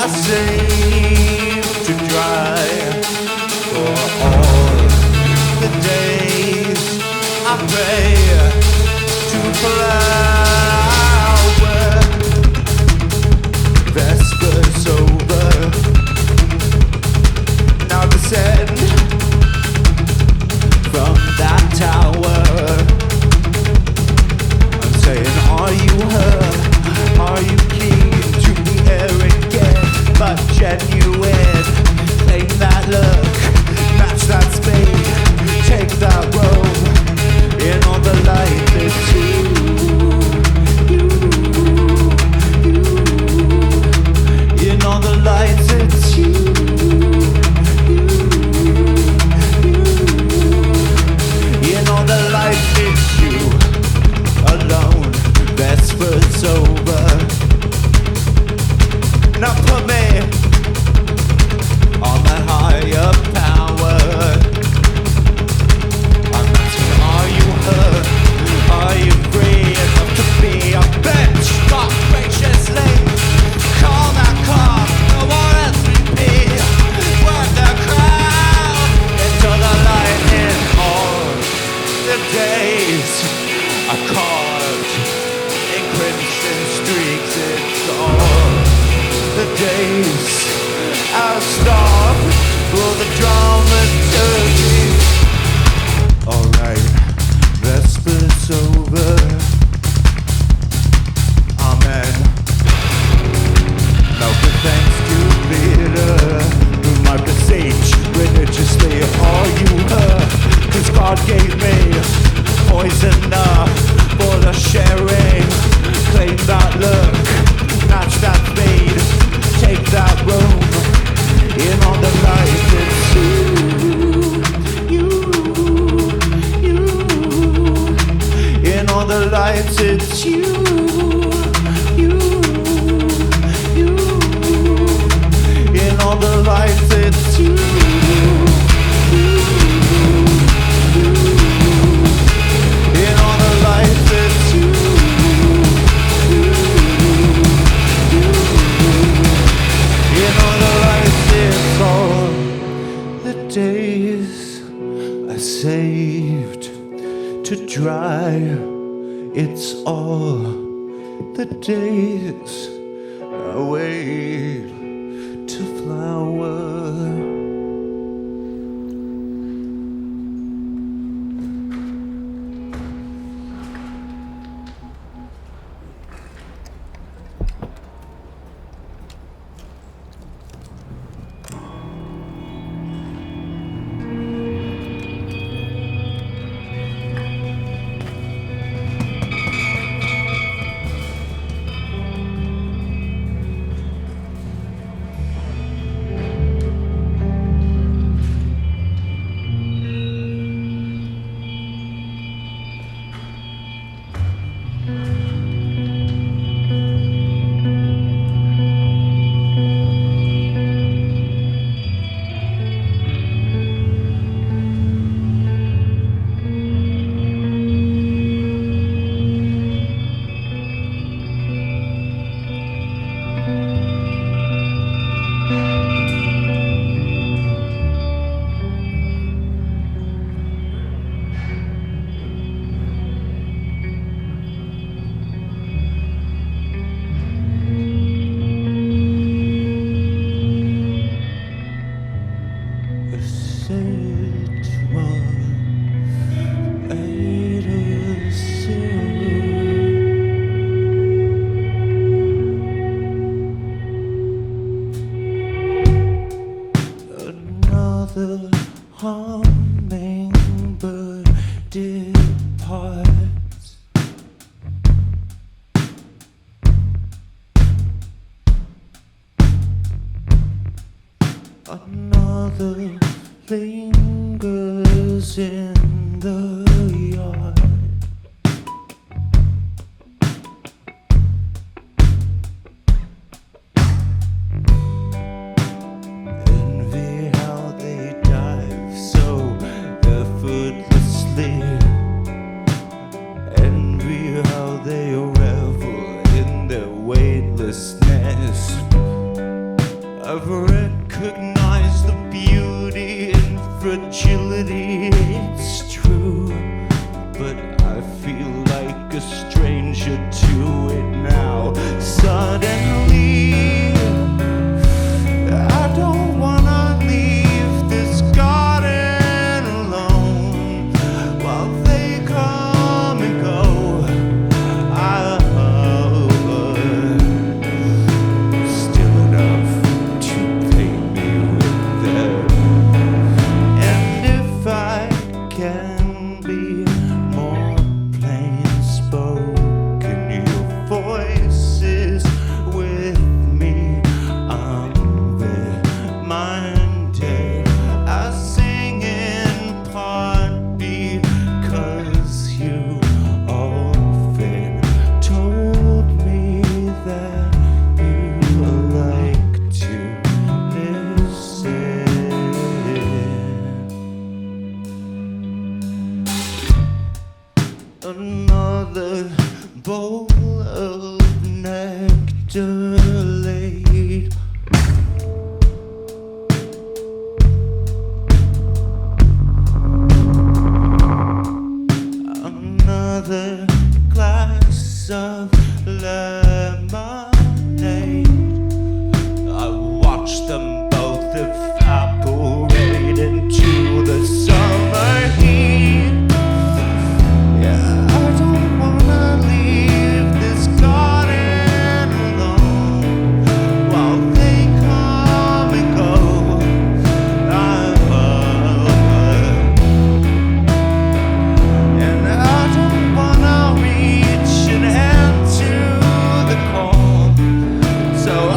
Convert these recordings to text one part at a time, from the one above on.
saved to dry for all the days I pray to flower. Vespers over, now descend from that tower. I'm saying, are you her? Are you keen to be arrogant but genuine? Claim that look, match that speed, take that road. In all the light it's you. In all the lights it's you. In all the lights it's you. Alone, Vespers over. Now put me on the higher power. I'm asking, are you hurt? Are you free enough to be a bitch? God graciously, call that car, no more SVP. Work the crowd into the light in all the days I carved in crimson streaks. It's all the days I'll stop for the dramaturgy. Alright, Vespers over. Amen. Now give thanks to Peter, who might beseech religiously. Are you her? 'Cause God gave me poison enough for the sharing. Claim that look, match that speed, take that room. In all the light it's you. In all the lights it's you. In all the lights it's you. In all the lights it's you. In all the lights it's all the days I saved to dry. It's all the days I wait to flower. Lingers in the yard. a stranger to it now. Suddenly, I don't wanna leave this garden alone while they come and go. Still enough to pay me with them. And if I can be more plain spoken, your voice is with me. I'm reminded I sing in part because you often told me that you like to listen. Another bowl of nectar laid. Another glass of lemonade. I watched them both evaporate into the summer heat. Yeah, I don't wanna leave this garden alone while they come and go. And I don't wanna reach an end to the call, so I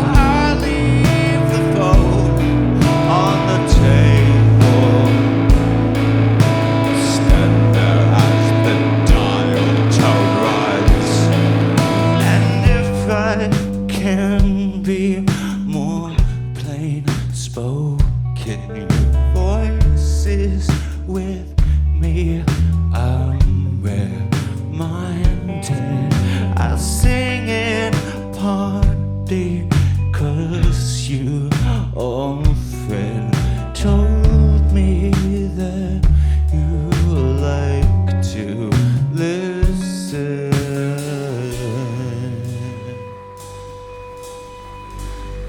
leave the phone on the table. Stand there as the dial tone runs. And if I can be more plain spoken, your voice is with me. I'm reminded I sing in part because you often told me that you like to listen.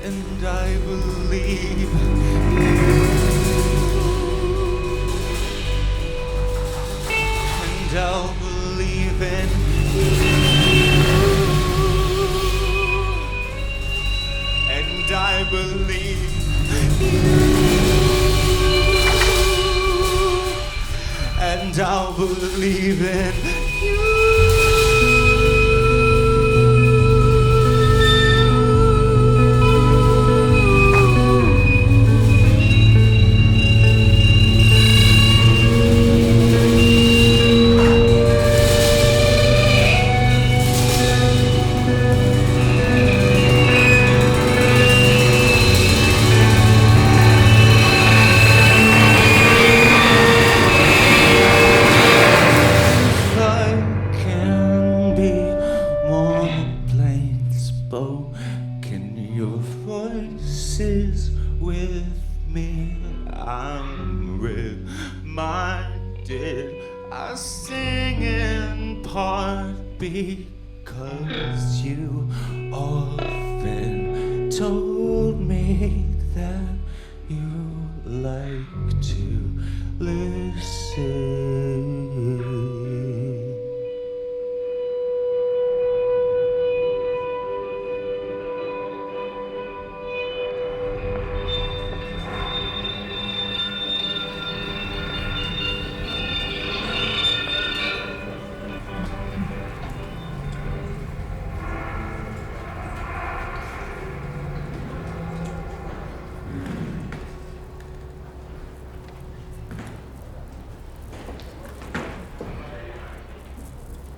And I believe and I'll believe in and I believe and I'll believe in you. If I can be more plain spoken, your voice is with me. I'm reminded I sing in part because you often told me that you like to listen.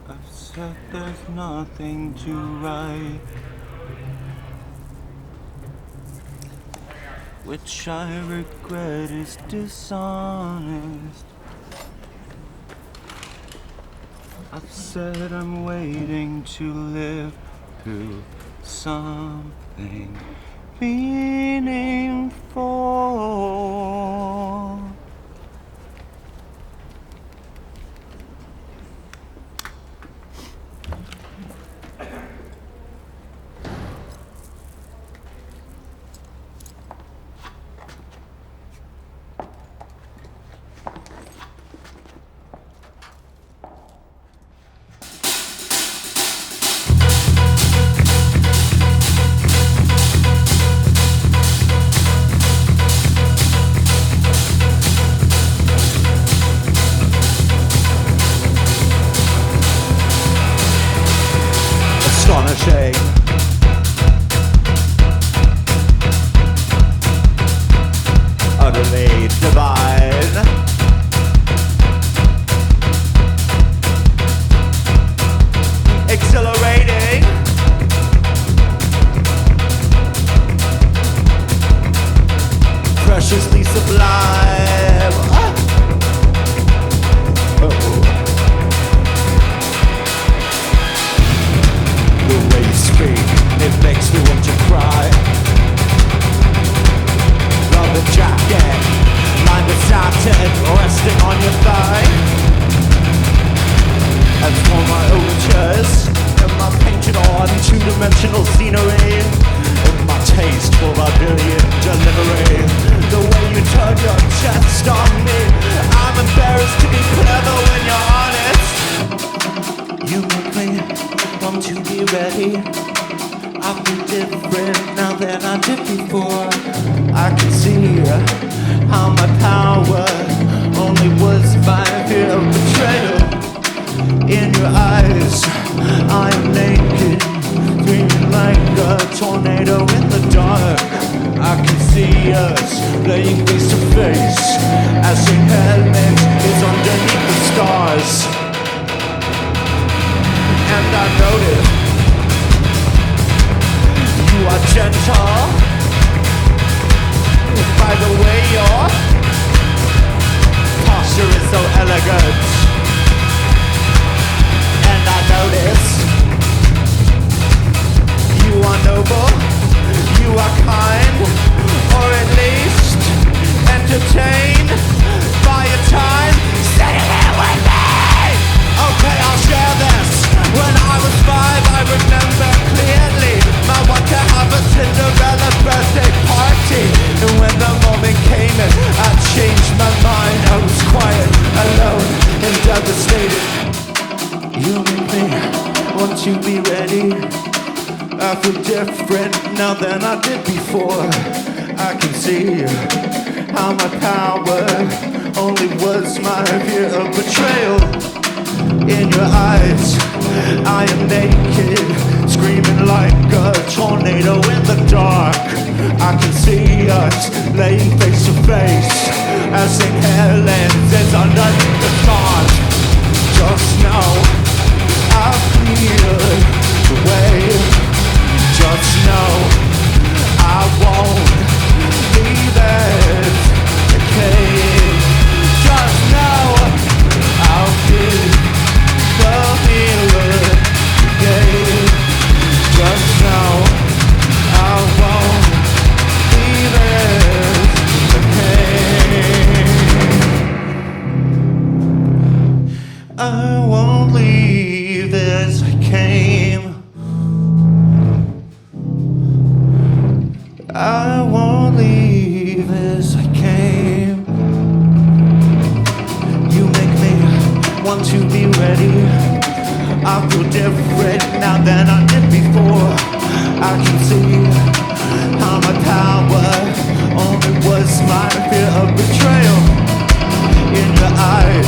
I've said there's nothing to write, which I regret is dishonest. I've said I'm waiting to live through something meaningful. ready. I feel different now than I did before. I can see how my power only was by fear of betrayal. In your eyes, I am naked, screaming like a tornado in the dark. I can see us laying face to face as St. Helens is underneath the stars. And I notice you are gentle. By the way, your posture is so elegant. And I notice you are noble, you are kind, or at least entertained by a time sitting here with me. Okay, I'll share this. When I was 5, I remember clearly my want to have a Cinderella birthday party. And when the moment came and I changed my mind, I was quiet, alone, and devastated. You make me want to be ready. I feel different now than I did before. I can see how my power only was my fear of betrayal. In your eyes, I am naked, screaming like a tornado in the dark. I can see us laying face to face as St. Helens is underneath the stars. Just know I feel the way. Just know I won't leave it okay. Just know I'll give the feeling again. Just know I won't leave it okay. I won't leave as I came. I won't leave as I came. You make me want to be ready. I feel different now than I did before. I can see how my power only was my fear of betrayal. In your eyes,